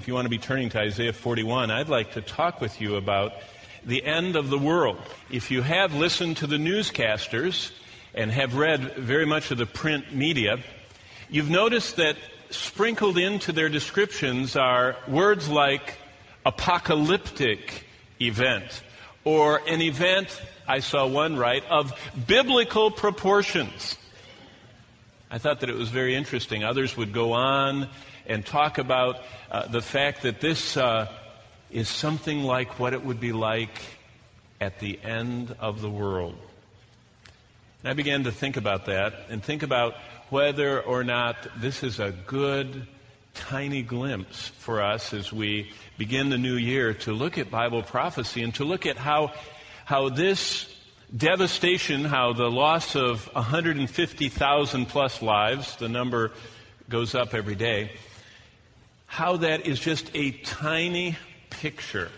if you want to be turning to Isaiah 41, I'd like to talk with you about the end of the world. If you have listened to the newscasters and have read very much of the print media, you've noticed that sprinkled into their descriptions are words like apocalyptic event, or an event, I saw one write, of biblical proportions. I thought that it was very interesting. Others would go on and talk about the fact that this is something like what it would be like at the end of the world. And I began to think about that and think about whether or not this is a good, tiny glimpse for us as we begin the new year to look at Bible prophecy and to look at how this devastation, how the loss of 150,000 plus lives, the number goes up every day, how that is just a tiny picture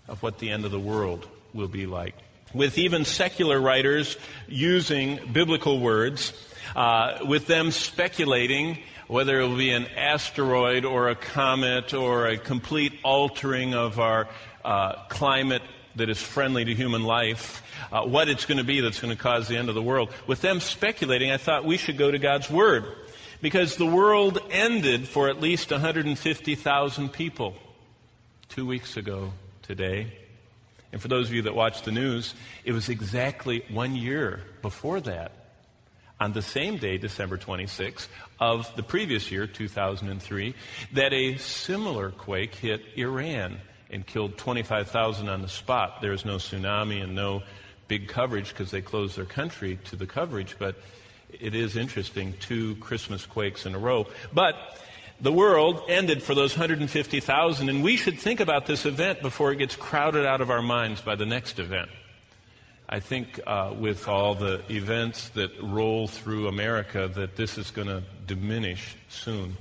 of what the end of the world will be like. With even secular writers using biblical words, with them speculating whether it will be an asteroid or a comet or a complete altering of our climate that is friendly to human life, what it's going to be that's going to cause the end of the world. With them speculating, I thought we should go to God's Word, because the world ended for at least 150,000 people 2 weeks ago today. And for those of you that watch the news, it was exactly 1 year before that, on the same day, December 26th, of the previous year, 2003, that a similar quake hit Iran and killed 25,000 on the spot. There was no tsunami and no big coverage because they closed their country to the coverage, but it is interesting, 2 Christmas quakes in a row. But the world ended for those 150,000, and we should think about this event before it gets crowded out of our minds by the next event. I think with all the events that roll through America, that this is going to diminish soon.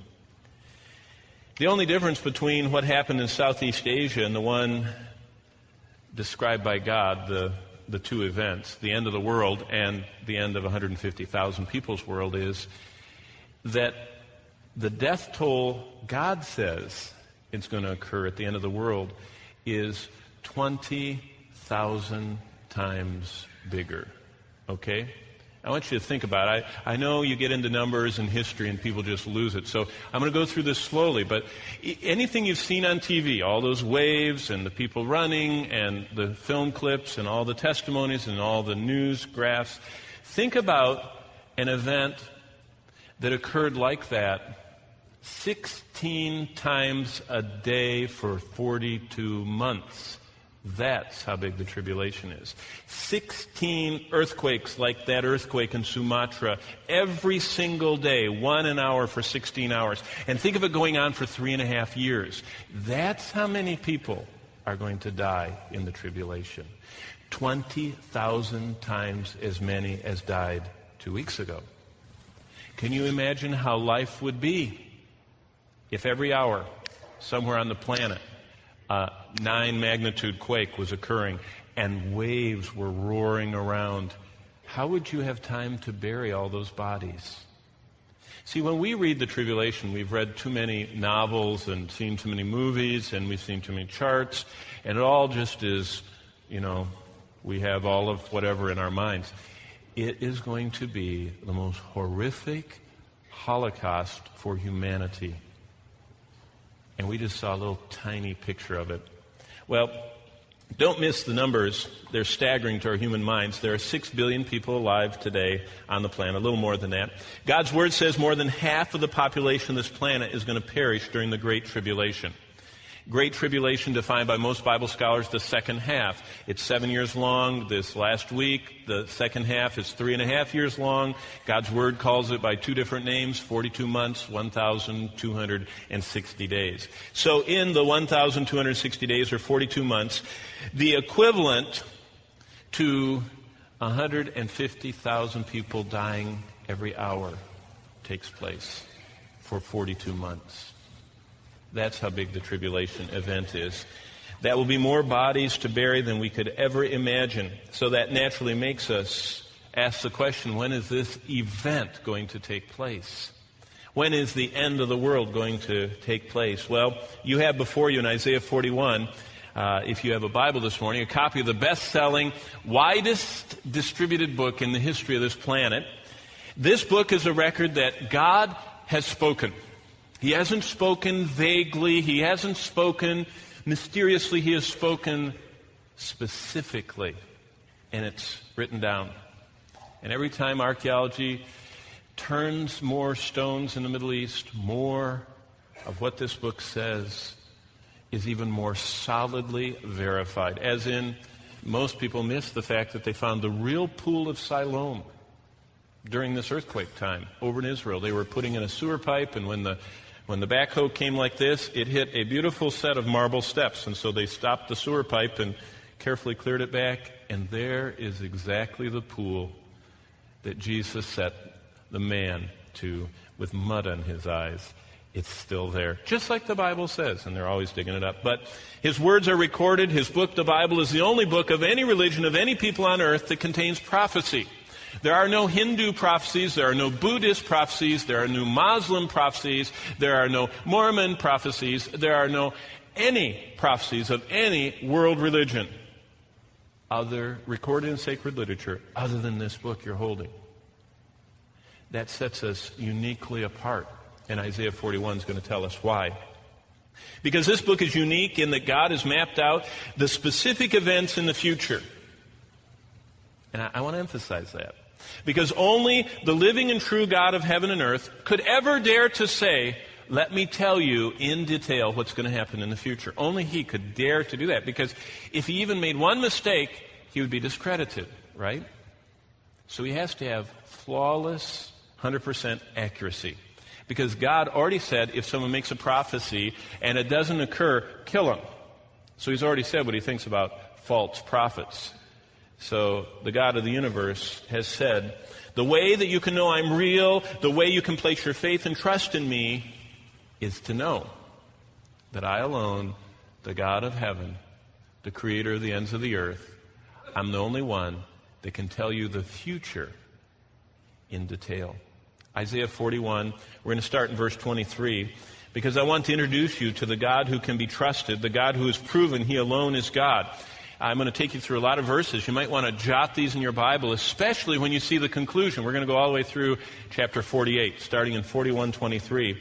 The only difference between what happened in Southeast Asia and the one described by God, the two events, the end of the world and the end of 150,000 people's world, is that the death toll God says it's going to occur at the end of the world is 20,000 times bigger. Okay? I want you to think about it. I know you get into numbers and history and people just lose it. So I'm going to go through this slowly. But anything you've seen on TV, all those waves and the people running and the film clips and all the testimonies and all the news graphs, think about an event that occurred like that 16 times a day for 42 months. That's how big the tribulation is. 16 earthquakes like that earthquake in Sumatra every single day, 1 an hour for 16 hours. And think of it going on for 3.5 years. That's how many people are going to die in the tribulation. 20,000 times as many as died 2 weeks ago. Can you imagine how life would be if every hour somewhere on the planet 9 magnitude quake was occurring and waves were roaring around? How would you have time to bury all those bodies? See, when we read the tribulation, we've read too many novels and seen too many movies and we've seen too many charts, and it all just is, we have all of whatever in our minds. It is going to be the most horrific Holocaust for humanity. And we just saw a little tiny picture of it. Well, don't miss the numbers. They're staggering to our human minds. There are 6 billion people alive today on the planet, a little more than that. God's Word says more than half of the population of this planet is going to perish during the Great Tribulation. Great Tribulation defined by most Bible scholars the second half. It's 7 years long. This last week, the second half is 3.5 years long. God's Word calls it by 2 different names, 42 months, 1,260 days. So in the 1,260 days, or 42 months, the equivalent to 150,000 people dying every hour takes place for 42 months. That's how big the tribulation event is. That will be more bodies to bury than we could ever imagine. So that naturally makes us ask the question, when is this event going to take place? When is the end of the world going to take place? Well, you have before you in Isaiah 41, if you have a Bible this morning, a copy of the best-selling, widest-distributed book in the history of this planet. This book is a record that God has spoken. He hasn't spoken vaguely. He hasn't spoken mysteriously. He has spoken specifically. And it's written down. And every time archaeology turns more stones in the Middle East, more of what this book says is even more solidly verified. As in, most people miss the fact that they found the real pool of Siloam during this earthquake time over in Israel. They were putting in a sewer pipe, and when the backhoe came like this, it hit a beautiful set of marble steps. And so they stopped the sewer pipe and carefully cleared it back, and there is exactly the pool that Jesus set the man to with mud on his eyes. It's still there, just like the Bible says, and they're always digging it up. But his words are recorded. His book, the Bible, is the only book of any religion, of any people on earth, that contains prophecy. There are no Hindu prophecies, there are no Buddhist prophecies, there are no Muslim prophecies, there are no Mormon prophecies, there are no any prophecies of any world religion recorded in sacred literature other than this book you're holding. That sets us uniquely apart. And Isaiah 41 is going to tell us why. Because this book is unique in that God has mapped out the specific events in the future. And I want to emphasize that. Because only the living and true God of heaven and earth could ever dare to say, let me tell you in detail what's going to happen in the future. Only He could dare to do that. Because if He even made one mistake, He would be discredited, right? So He has to have flawless, 100% accuracy. Because God already said if someone makes a prophecy and it doesn't occur, kill him. So He's already said what He thinks about false prophets. So the God of the universe has said, the way that you can know I'm real, the way you can place your faith and trust in me, is to know that I alone, the God of heaven, the creator of the ends of the earth, I'm the only one that can tell you the future in detail. Isaiah 41, we're going to start in verse 23, because I want to introduce you to the God who can be trusted, the God who is proven He alone is God. I'm going to take you through a lot of verses. You might want to jot these in your Bible, especially when you see the conclusion. We're going to go all the way through chapter 48, starting in 41:23.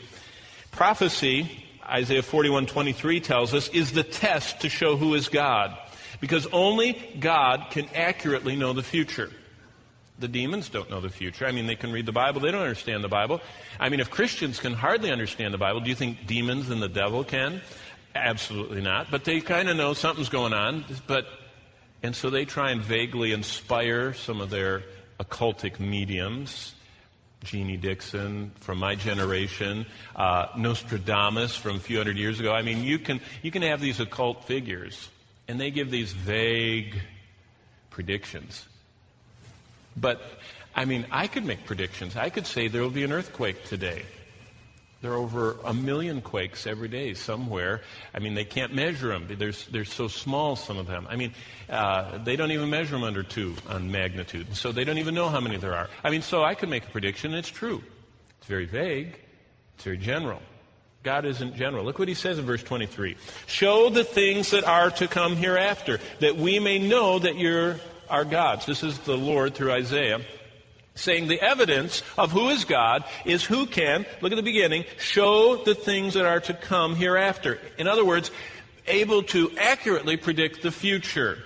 Prophecy, Isaiah 41:23 tells us, is the test to show who is God, because only God can accurately know the future. The demons don't know the future. I mean, they can read the Bible. They don't understand the Bible. I mean, if Christians can hardly understand the Bible, do you think demons and the devil can? Absolutely not. But they kind of know something's going on. And so they try and vaguely inspire some of their occultic mediums. Jeannie Dixon from my generation, Nostradamus from a few hundred years ago. I mean, you can have these occult figures, and they give these vague predictions. But, I mean, I could make predictions. I could say there will be an earthquake today. There are over 1 million quakes every day somewhere. I mean, they can't measure them. They're so small, some of them. I mean, they don't even measure them under 2 on magnitude. So they don't even know how many there are. I mean, so I could make a prediction, and it's true. It's very vague. It's very general. God isn't general. Look what He says in verse 23. Show the things that are to come hereafter, that we may know that you're our gods. This is the Lord through Isaiah saying the evidence of who is God is who can, look at the beginning, show the things that are to come hereafter. In other words, able to accurately predict the future.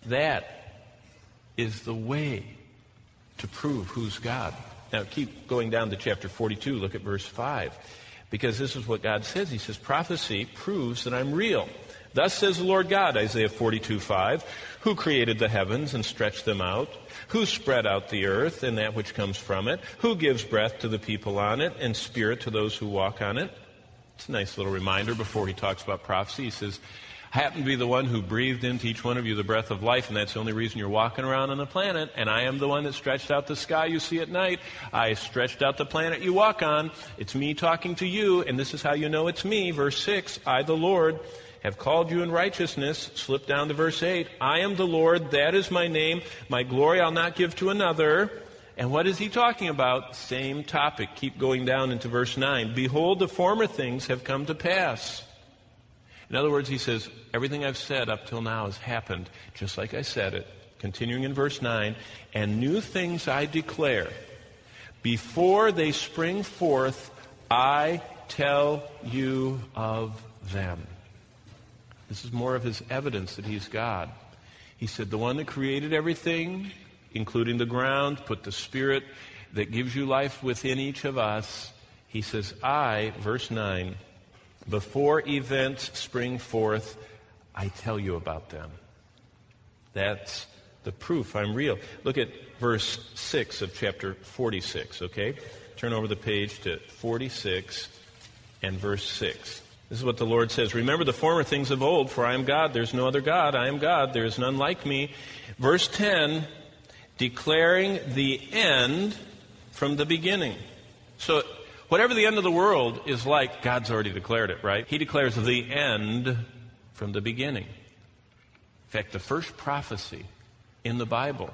That is the way to prove who's God. Now keep going down to chapter 42, look at verse 5. Because this is what God says. He says, prophecy proves that I'm real. Thus says the Lord God, Isaiah 42:5, who created the heavens and stretched them out, who spread out the earth and that which comes from it, who gives breath to the people on it and spirit to those who walk on it. It's a nice little reminder before he talks about prophecy. He says, I happen to be the one who breathed into each one of you the breath of life, and that's the only reason you're walking around on the planet. And I am the one that stretched out the sky you see at night. I stretched out the planet you walk on. It's me talking to you, and this is how you know it's me. Verse 6, I, the Lord, have called you in righteousness. Slip down to verse 8. I am the Lord, that is my name. My glory I'll not give to another. And what is he talking about? Same topic. Keep going down into verse 9. Behold, the former things have come to pass. In other words, he says, everything I've said up till now has happened just like I said it. Continuing in verse 9, and new things I declare. Before they spring forth, I tell you of them. This is more of his evidence that he's God. He said, the one that created everything, including the ground, put the Spirit that gives you life within each of us. He says, I, verse 9, before events spring forth, I tell you about them. That's the proof I'm real. Look at verse 6 of chapter 46, okay? Turn over the page to 46 and verse 6. This is what the Lord says. Remember the former things of old, for I am God. There's no other God. I am God. There is none like me. Verse 10, declaring the end from the beginning. So whatever the end of the world is like, God's already declared it, right? He declares the end from the beginning. In fact, the first prophecy in the Bible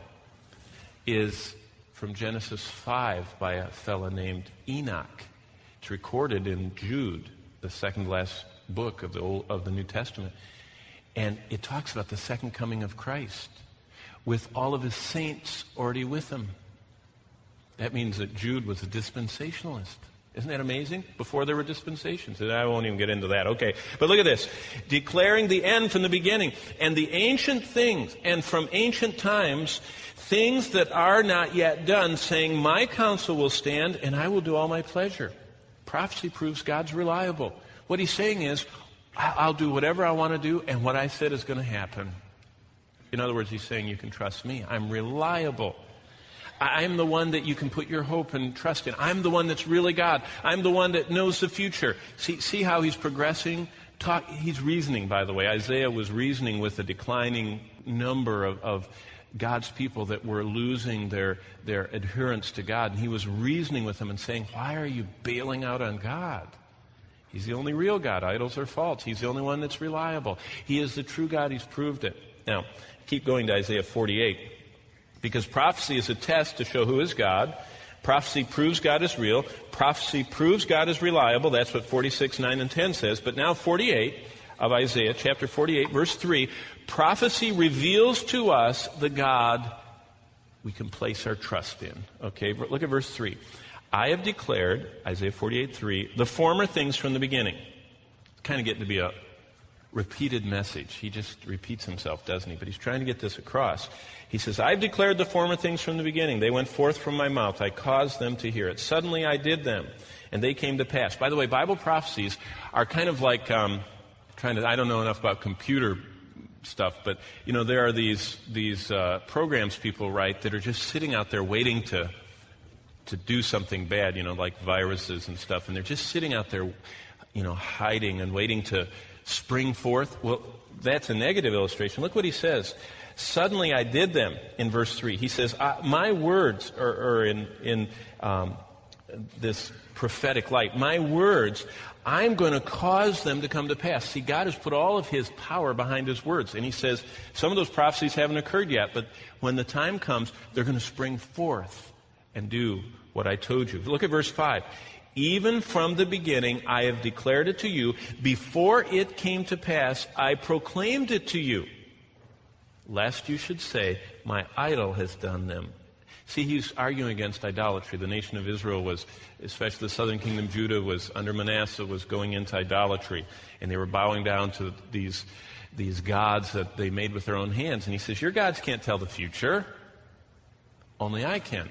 is from Genesis 5 by a fellow named Enoch. It's recorded in Jude, the second last book of the New Testament. And it talks about the second coming of Christ with all of his saints already with him. That means that Jude was a dispensationalist. Isn't that amazing? Before there were dispensations. And I won't even get into that. Okay. But look at this. Declaring the end from the beginning. And the ancient things, and from ancient times, things that are not yet done, saying, my counsel will stand, and I will do all my pleasure. Prophecy proves God's reliable. What he's saying is, I'll do whatever I want to do, and what I said is going to happen. In other words, he's saying, you can trust me. I'm reliable. I'm the one that you can put your hope and trust in. I'm the one that's really God. I'm the one that knows the future. See how he's progressing? He's reasoning, by the way. Isaiah was reasoning with a declining number of God's people that were losing their adherence to God. And he was reasoning with them and saying, why are you bailing out on God? He's the only real God. Idols are false. He's the only one that's reliable. He is the true God. He's proved it. Now, keep going to Isaiah 48. Because prophecy is a test to show who is God. Prophecy proves God is real. Prophecy proves God is reliable. That's what 46, 9, and 10 says. But now 48 of Isaiah, chapter 48, verse 3, prophecy reveals to us the God we can place our trust in. Okay, look at verse 3. I have declared, Isaiah 48, 3, the former things from the beginning. It's kind of getting to be a repeated message. He just repeats himself, doesn't he? But he's trying to get this across. He says, I've declared the former things from the beginning. They went forth from my mouth. I caused them to hear it. Suddenly I did them, and they came to pass. By the way, Bible prophecies are kind of like I don't know enough about computer stuff, but, there are these programs people write that are just sitting out there waiting to do something bad, like viruses and stuff, and they're just sitting out there, hiding and waiting to spring forth. Well, that's a negative illustration. Look what he says. Suddenly I did them, in verse 3. He says, my words are in this prophetic light. My words, I'm going to cause them to come to pass. See, God has put all of his power behind his words. And he says, some of those prophecies haven't occurred yet, but when the time comes, they're going to spring forth and do what I told you. Look at verse 5. Even from the beginning, I have declared it to you. Before it came to pass, I proclaimed it to you. Lest you should say, my idol has done them. See, he's arguing against idolatry. The nation of Israel was, especially the southern kingdom, Judah, was under Manasseh, was going into idolatry. And they were bowing down to these gods that they made with their own hands. And he says, your gods can't tell the future. Only I can.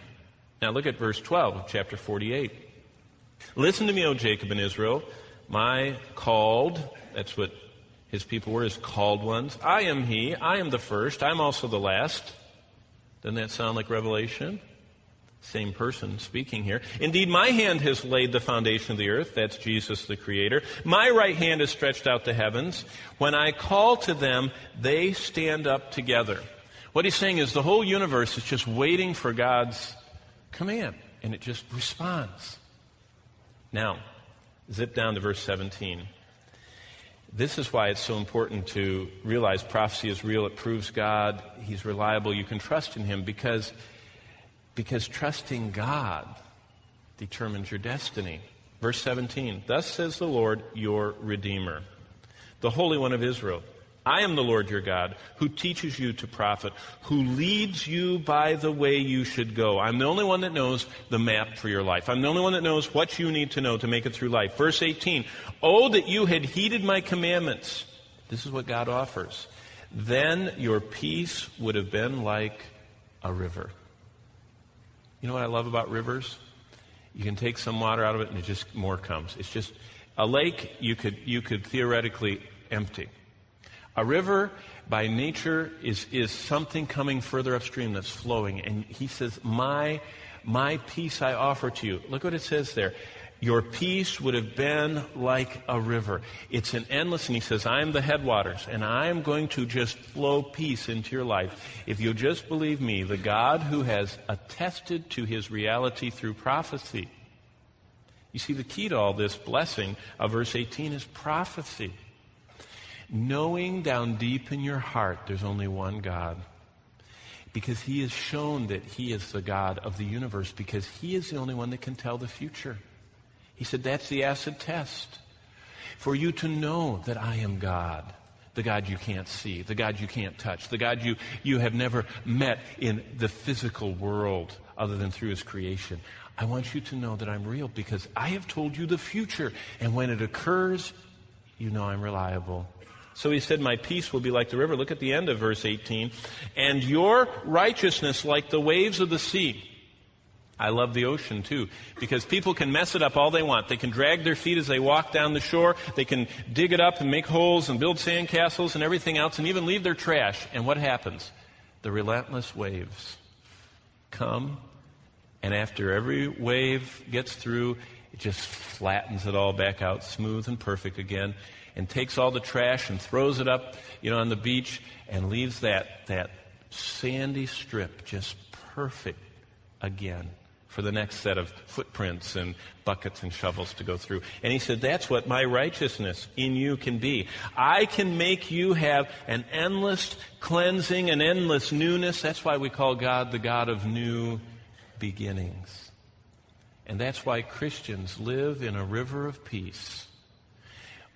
Now look at verse 12 of chapter 48. Listen to me, O Jacob and Israel, my called, that's what his people were, his called ones. I am he, I am the first, I'm also the last. Doesn't that sound like Revelation? Same person speaking here. Indeed, my hand has laid the foundation of the earth. That's Jesus, the Creator. My right hand is stretched out to heavens. When I call to them, they stand up together. What he's saying is the whole universe is just waiting for God's command, and it just responds. Now, zip down to verse 17. This is why it's so important to realize prophecy is real. It proves God. He's reliable. You can trust in him because Because trusting God determines your destiny. Verse 17, thus says the Lord, your Redeemer, the Holy One of Israel. I am the Lord your God, who teaches you to profit, who leads you by the way you should go. I'm the only one that knows the map for your life. I'm the only one that knows what you need to know to make it through life. Verse 18, oh, that you had heeded my commandments. This is what God offers. Then your peace would have been like a river. You know what I love about rivers? You can take some water out of it and it just more comes. It's just a lake you could theoretically empty. A river by nature is something coming further upstream that's flowing. And he says, my peace I offer to you. Look what it says there. Your peace would have been like a river. It's an endless, and he says, I am the headwaters, and I am going to just flow peace into your life. If you'll just believe me, the God who has attested to his reality through prophecy. You see, the key to all this blessing of verse 18 is prophecy. Knowing down deep in your heart there's only one God. Because he has shown that he is the God of the universe, because he is the only one that can tell the future. He said, that's the acid test. For you to know that I am God, the God you can't see, the God you can't touch, the God you have never met in the physical world other than through his creation. I want you to know that I'm real because I have told you the future. And when it occurs, you know I'm reliable. So he said, my peace will be like the river. Look at the end of verse 18. And your righteousness like the waves of the sea. I love the ocean, too, because people can mess it up all they want. They can drag their feet as they walk down the shore. They can dig it up and make holes and build sandcastles and everything else and even leave their trash. And what happens? The relentless waves come, and after every wave gets through, it just flattens it all back out, smooth and perfect again, and takes all the trash and throws it up, on the beach and leaves that sandy strip just perfect again for the next set of footprints and buckets and shovels to go through. And he said, that's what my righteousness in you can be. I can make you have an endless cleansing, an endless newness. That's why we call God the God of new beginnings. And that's why Christians live in a river of peace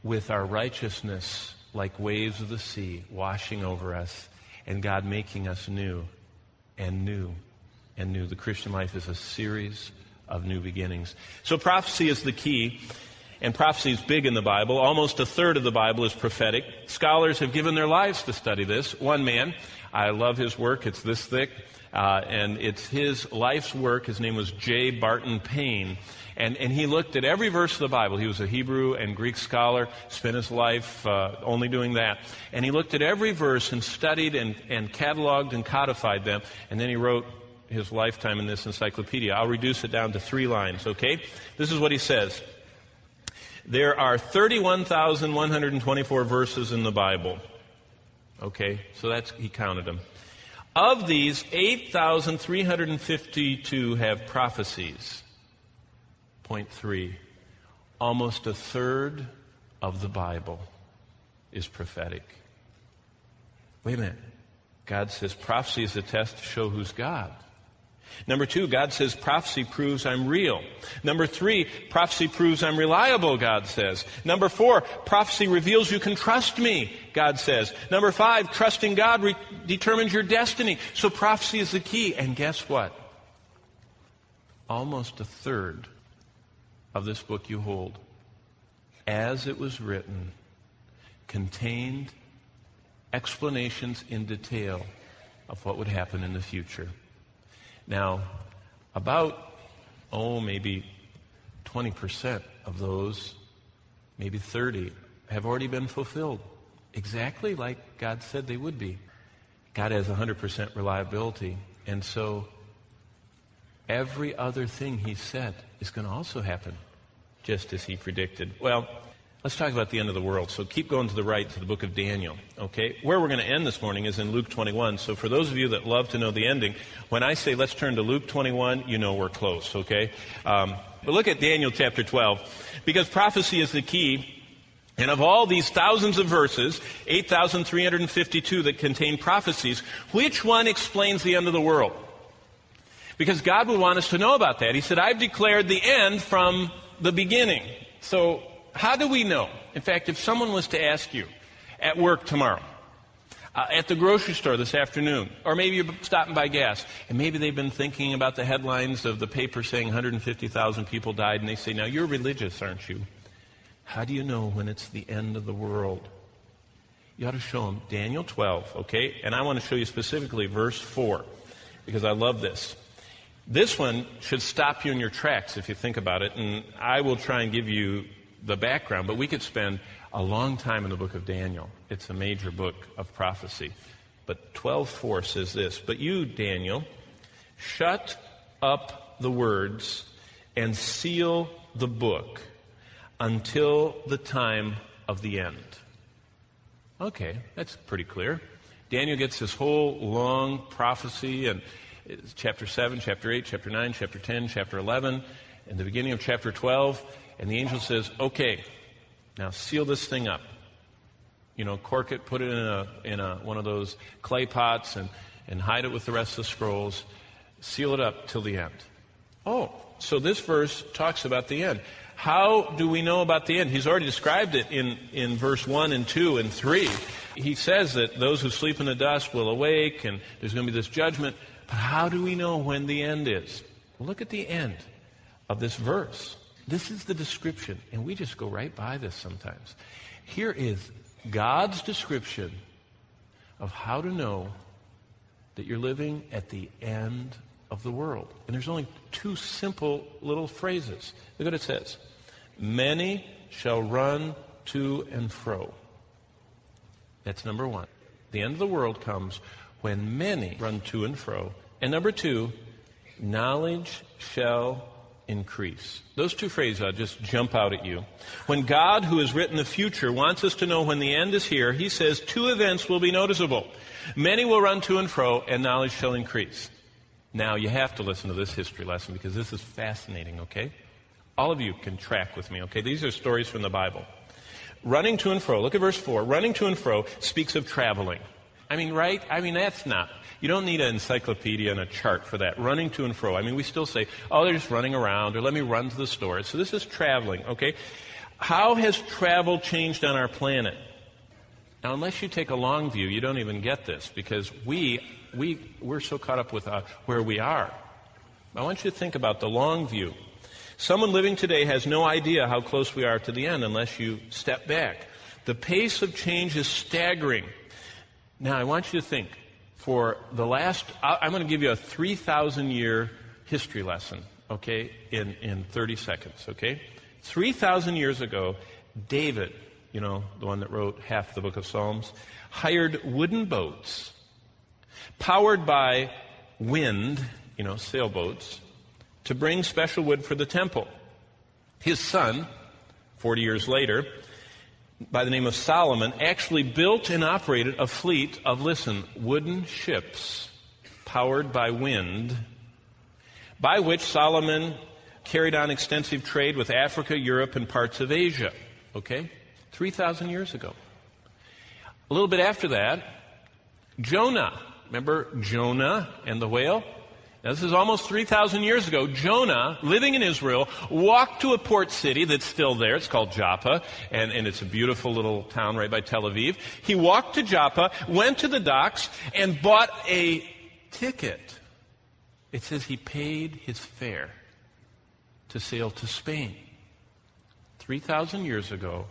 with our righteousness like waves of the sea washing over us and God making us new and new and new. The Christian life is a series of new beginnings. So prophecy is the key, and prophecy is big in the Bible. Almost a third of the Bible is prophetic. Scholars have given their lives to study this. One man, I love his work, it's this thick, and it's his life's work. His name was J. Barton Payne. And he looked at every verse of the Bible. He was a Hebrew and Greek scholar, spent his life only doing that. And he looked at every verse and studied and cataloged and codified them. And then he wrote his lifetime in this encyclopedia. I'll reduce it down to 3 lines, okay? This is what he says. There are 31,124 verses in the Bible. Okay, so he counted them. Of these, 8,352 have prophecies. Point 3. Almost a third of the Bible is prophetic. Wait a minute. God says prophecy is a test to show who's God. Number 2, God says prophecy proves I'm real. Number 3, prophecy proves I'm reliable, God says. Number 4, prophecy reveals you can trust me, God says. Number 5, trusting God determines your destiny. So prophecy is the key. And guess what? Almost a third of this book you hold, as it was written, contained explanations in detail of what would happen in the future. Now, about, maybe 20% of those, maybe 30, have already been fulfilled. Exactly like God said they would be. God has 100% reliability. And so, every other thing he said is going to also happen, just as he predicted. Well, let's talk about the end of the world. So keep going to the right to the book of Daniel, okay? Where we're going to end this morning is in Luke 21. So for those of you that love to know the ending, when I say let's turn to Luke 21, you know we're close, okay? But look at Daniel chapter 12, because prophecy is the key. And of all these thousands of verses, 8,352 that contain prophecies, which one explains the end of the world? Because God would want us to know about that. He said, I've declared the end from the beginning. So how do we know? In fact, if someone was to ask you at work tomorrow, at the grocery store this afternoon, or maybe you're stopping by gas, and maybe they've been thinking about the headlines of the paper saying 150,000 people died, and they say, now you're religious, aren't you? How do you know when it's the end of the world? You ought to show them Daniel 12, okay? And I want to show you specifically verse 4, because I love this. This one should stop you in your tracks if you think about it, and I will try and give you the background, but we could spend a long time in the book of Daniel. It's a major book of prophecy. But 12:4 says this, but you, Daniel, shut up the words and seal the book until the time of the end. Okay, that's pretty clear. Daniel gets this whole long prophecy, and it's chapter 7, chapter 8, chapter 9, chapter 10, chapter 11, and the beginning of chapter 12, and the angel says, okay, now seal this thing up. You know, cork it, put it in one of those clay pots, and hide it with the rest of the scrolls. Seal it up till the end. Oh, so this verse talks about the end. How do we know about the end? He's already described it in verse 1 and 2 and 3. He says that those who sleep in the dust will awake, and there's going to be this judgment. But how do we know when the end is? Well, look at the end of this verse. This is the description, and we just go right by this sometimes. Here is God's description of how to know that you're living at the end of the world. And there's only two simple little phrases. Look what it says. Many shall run to and fro. That's number one. The end of the world comes when many run to and fro. And number two, knowledge shall increase. Those two phrases just jump out at you. When God, who has written the future, wants us to know when the end is here, he says two events will be noticeable. Many will run to and fro, and knowledge shall increase. Now, you have to listen to this history lesson because this is fascinating, okay? All of you can track with me, okay? These are stories from the Bible. Running to and fro. Look at verse 4. Running to and fro speaks of traveling. I mean, right? I mean, that's not... You don't need an encyclopedia and a chart for that. Running to and fro. I mean, we still say, oh, they're just running around, or let me run to the store. So this is traveling, okay? How has travel changed on our planet? Now, unless you take a long view, you don't even get this, because we're so caught up with where we are. I want you to think about the long view. Someone living today has no idea how close we are to the end unless you step back. The pace of change is staggering. Now, I want you to think. For the last, I'm going to give you a 3,000-year history lesson, okay, in 30 seconds, okay? 3,000 years ago, David, you know, the one that wrote half the book of Psalms, hired wooden boats powered by wind, you know, sailboats, to bring special wood for the temple. His son, 40 years later, by the name of Solomon, actually built and operated a fleet of, listen, wooden ships powered by wind, by which Solomon carried on extensive trade with Africa, Europe, and parts of Asia. Okay? 3,000 years ago. A little bit after that, Jonah. Remember Jonah and the whale? Now, this is almost 3,000 years ago. Jonah, living in Israel, walked to a port city that's still there. It's called Joppa, and it's a beautiful little town right by Tel Aviv. He walked to Joppa, went to the docks, and bought a ticket. It says he paid his fare to sail to Spain. 3,000 years ago,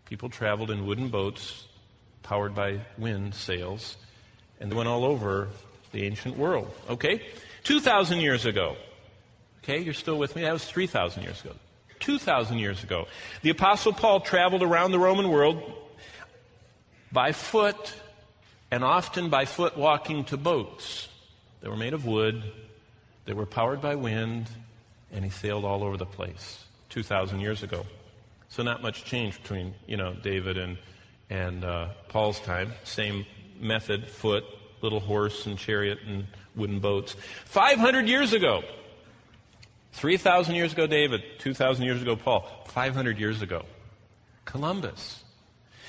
people traveled in wooden boats powered by wind sails, and they went all over the ancient world. Okay? 2,000 years ago. Okay, you're still with me? That was 3,000 years ago. 2,000 years ago. The Apostle Paul traveled around the Roman world by foot, and often by foot walking to boats. They were made of wood. They were powered by wind, and he sailed all over the place 2,000 years ago. So not much change between, David and Paul's time. Same method, foot, little horse and chariot and wooden boats. 500 years ago. 3,000 years ago, David. 2,000 years ago, Paul. 500 years ago, Columbus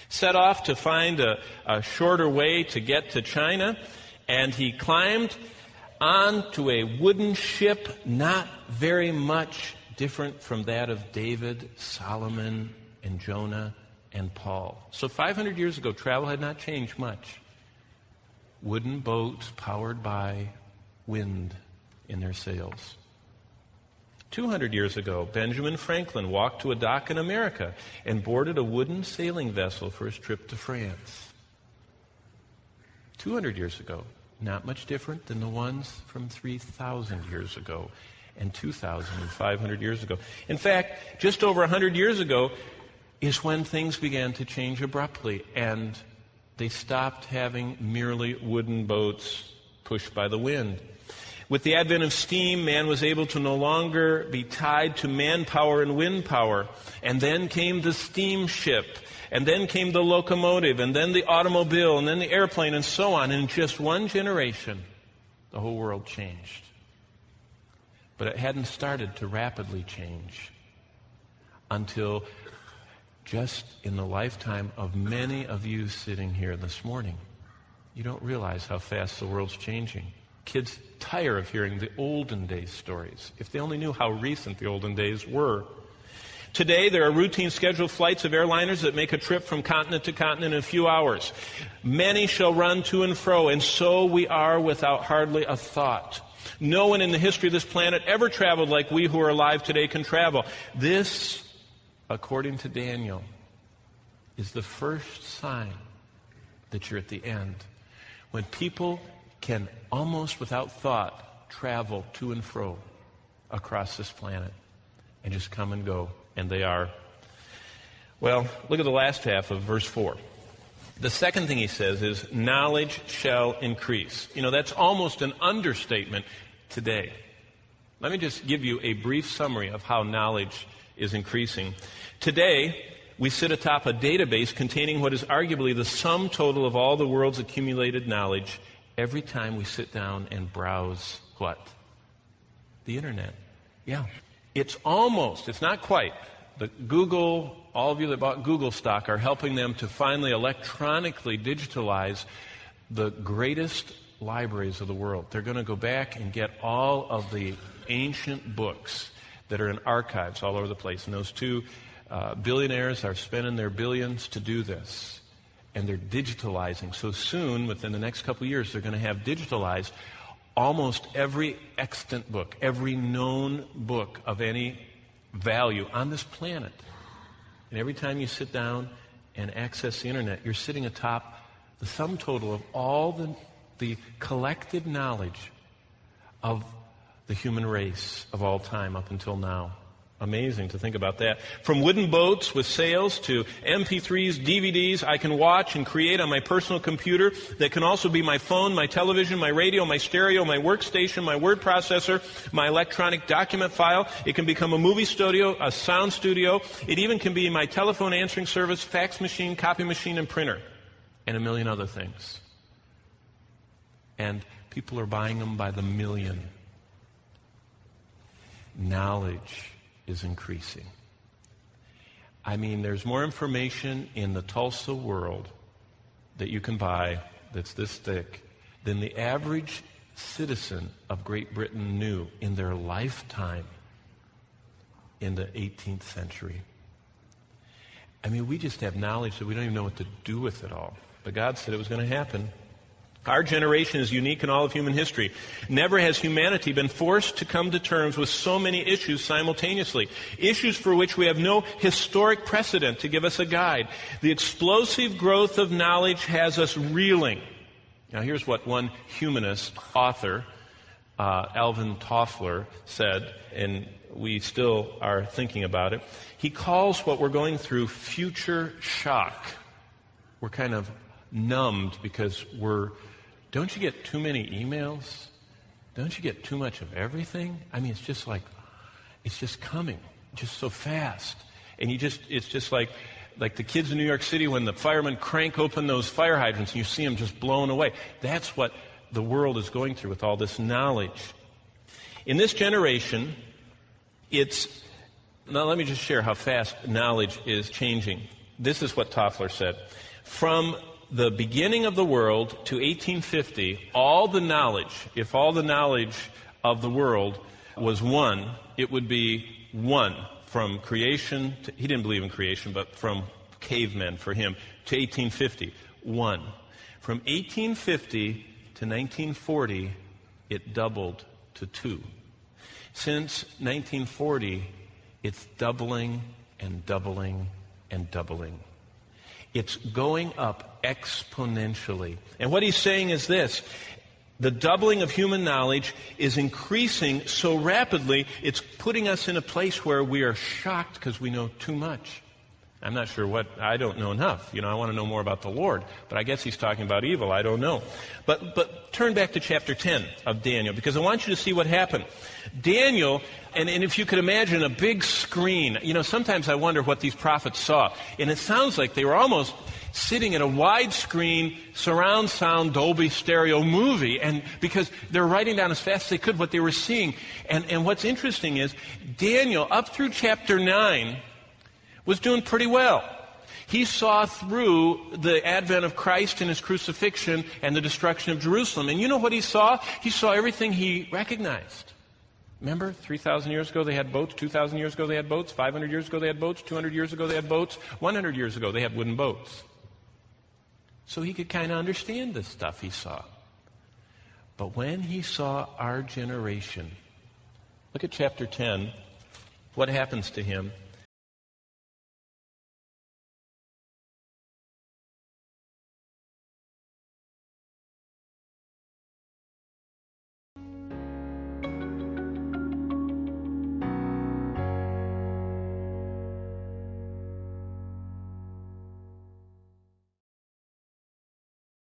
set off to find a shorter way to get to China, and he climbed onto a wooden ship, not very much different from that of David, Solomon, and Jonah, and Paul. So 500 years ago, travel had not changed much. Wooden boats powered by wind in their sails. 200 years ago, Benjamin Franklin walked to a dock in America and boarded a wooden sailing vessel for his trip to France. 200 years ago, not much different than the ones from 3,000 years ago and 2,500 years ago. In fact, just over 100 years ago is when things began to change abruptly, and they stopped having merely wooden boats pushed by the wind. With the advent of steam, man was able to no longer be tied to manpower and wind power. And then came the steamship, and then came the locomotive, and then the automobile, and then the airplane, and so on. In just one generation, the whole world changed. But it hadn't started to rapidly change until just in the lifetime of many of you sitting here this morning. You don't realize how fast the world's changing. Kids tire of hearing the olden days stories. If they only knew how recent the olden days were. Today, there are routine scheduled flights of airliners that make a trip from continent to continent in a few hours. Many shall run to and fro, and so we are without hardly a thought. No one in the history of this planet ever traveled like we who are alive today can travel. This, according to Daniel, is the first sign that you're at the end. When people can almost without thought travel to and fro across this planet and just come and go. And they are. Well, look at the last half of verse 4. The second thing he says is, knowledge shall increase. You know, that's almost an understatement today. Let me just give you a brief summary of how knowledge is increasing. Today, we sit atop a database containing what is arguably the sum total of all the world's accumulated knowledge every time we sit down and browse what? The internet. Yeah. It's not quite. Google, all of you that bought Google stock are helping them to finally electronically digitalize the greatest libraries of the world. They're going to go back and get all of the ancient books that are in archives all over the place. And those two billionaires are spending their billions to do this. And they're digitalizing. So soon, within the next couple of years, they're going to have digitalized almost every extant book, every known book of any value on this planet. And every time you sit down and access the internet, you're sitting atop the sum total of all the collected knowledge of the human race of all time up until now. Amazing to think about that. From wooden boats with sails to MP3s, DVDs I can watch and create on my personal computer that can also be my phone, my television, my radio, my stereo, my workstation, my word processor, my electronic document file. It can become a movie studio, a sound studio. It even can be my telephone answering service, fax machine, copy machine, and printer, and a million other things. And people are buying them by the million. Knowledge is increasing. I mean, there's more information in the Tulsa world that you can buy that's this thick than the average citizen of Great Britain knew in their lifetime in the 18th century. I mean, we just have knowledge that we don't even know what to do with it all. But God said it was going to happen. Our generation is unique in all of human history. Never has humanity been forced to come to terms with so many issues simultaneously. Issues for which we have no historic precedent to give us a guide. The explosive growth of knowledge has us reeling. Now here's what one humanist author, Alvin Toffler, said, and we still are thinking about it. He calls what we're going through future shock. We're kind of numbed because don't you get too many emails? Don't you get too much of everything? I mean, it's just coming, just so fast. And it's just like the kids in New York City when the firemen crank open those fire hydrants and you see them just blown away. That's what the world is going through with all this knowledge. In this generation, now let me just share how fast knowledge is changing. This is what Toffler said. From the beginning of the world to 1850, all the knowledge, if all the knowledge of the world was one, it would be one from creation to, he didn't believe in creation, but from cavemen for him to 1850, one. From 1850 to 1940, it doubled to two. Since 1940, it's doubling and doubling and doubling. It's going up exponentially. And what he's saying is this: the doubling of human knowledge is increasing so rapidly, it's putting us in a place where we are shocked because we know too much. I'm not sure I don't know enough. I want to know more about the Lord. But I guess he's talking about evil. I don't know. But turn back to chapter 10 of Daniel, because I want you to see what happened. Daniel, and if you could imagine a big screen, sometimes I wonder what these prophets saw. And it sounds like they were almost sitting in a widescreen, surround sound, Dolby stereo movie, and because they're writing down as fast as they could what they were seeing. And what's interesting is Daniel, up through chapter 9, was doing pretty well. He saw through the advent of Christ and his crucifixion and the destruction of Jerusalem. And you know what he saw? He saw everything he recognized. Remember, 3,000 years ago they had boats, 2,000 years ago they had boats, 500 years ago they had boats, 200 years ago they had boats, 100 years ago they had wooden boats. So he could kind of understand this stuff he saw. But when he saw our generation, look at chapter 10, what happens to him?